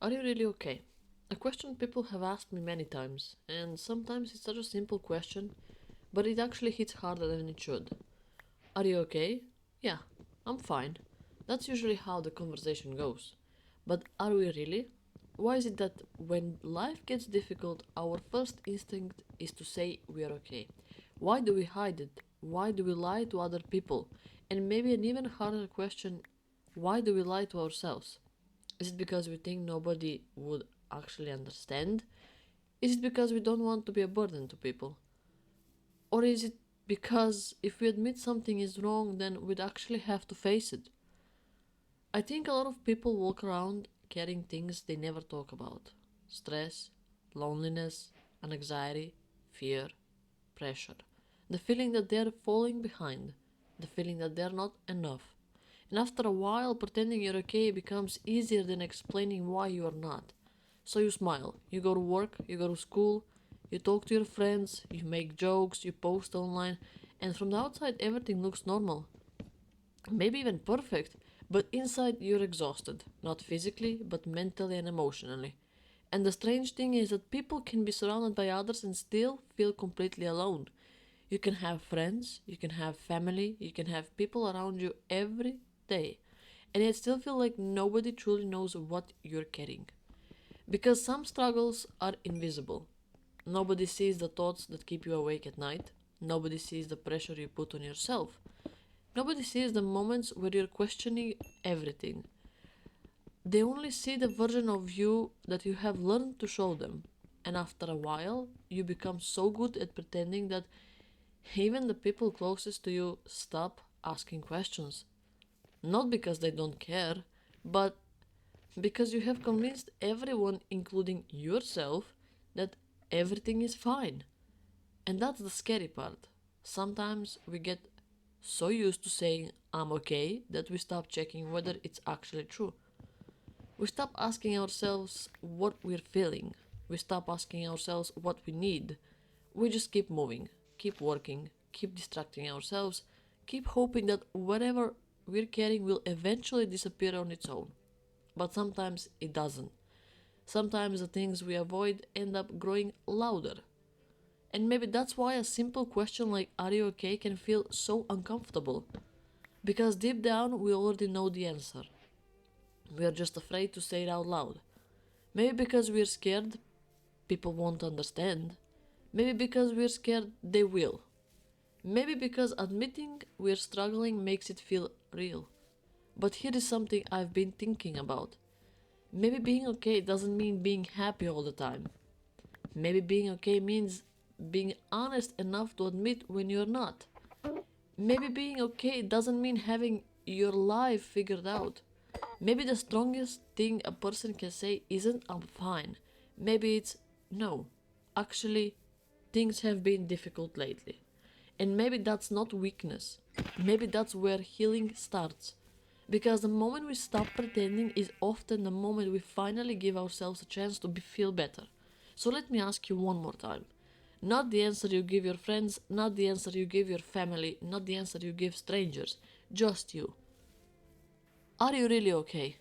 Are you really okay? A question people have asked me many times, and sometimes it's such a simple question, but it actually hits harder than it should. Are you okay? Yeah, I'm fine. That's usually how the conversation goes. But are we really? Why is it that when life gets difficult, our first instinct is to say we are okay? Why do we hide it? Why do we lie to other people? And maybe an even harder question, why do we lie to ourselves? Is it because we think nobody would actually understand? Is it because we don't want to be a burden to people? Or is it because if we admit something is wrong, then we'd actually have to face it? I think a lot of people walk around carrying things they never talk about: stress, loneliness, anxiety, fear, pressure. The feeling that they're falling behind, the feeling that they're not enough. And after a while, pretending you're okay becomes easier than explaining why you are not. So you smile, you go to work, you go to school, you talk to your friends, you make jokes, you post online, and from the outside everything looks normal. Maybe even perfect, but inside you're exhausted, not physically, but mentally and emotionally. And the strange thing is that people can be surrounded by others and still feel completely alone. You can have friends, you can have family, you can have people around you every day, and yet still feel like nobody truly knows what you're carrying. Because some struggles are invisible. Nobody sees the thoughts that keep you awake at night. Nobody sees the pressure you put on yourself. Nobody sees the moments where you're questioning everything. They only see the version of you that you have learned to show them. And after a while, you become so good at pretending that even the people closest to you stop asking questions. Not because they don't care, but because you have convinced everyone, including yourself, that everything is fine. And that's the scary part. Sometimes we get so used to saying I'm okay that we stop checking whether it's actually true. We stop asking ourselves what we're feeling. We stop asking ourselves what we need. We just keep moving, keep working, keep distracting ourselves, keep hoping that whatever we're carrying will eventually disappear on its own. But sometimes it doesn't. Sometimes the things we avoid end up growing louder. And maybe that's why a simple question like "Are you okay?" can feel so uncomfortable. Because deep down we already know the answer. We are just afraid to say it out loud. Maybe because we're scared people won't understand. Maybe because we're scared they will. Maybe because admitting we're struggling makes it feel real. But here is something I've been thinking about. Maybe being okay doesn't mean being happy all the time. Maybe being okay means being honest enough to admit when you're not. Maybe being okay doesn't mean having your life figured out. Maybe the strongest thing a person can say isn't "I'm fine." Maybe it's "No, actually, things have been difficult lately." And maybe that's not weakness. Maybe that's where healing starts. Because the moment we stop pretending is often the moment we finally give ourselves a chance to feel better. So let me ask you one more time. Not the answer you give your friends, not the answer you give your family, not the answer you give strangers, just you. Are you really okay?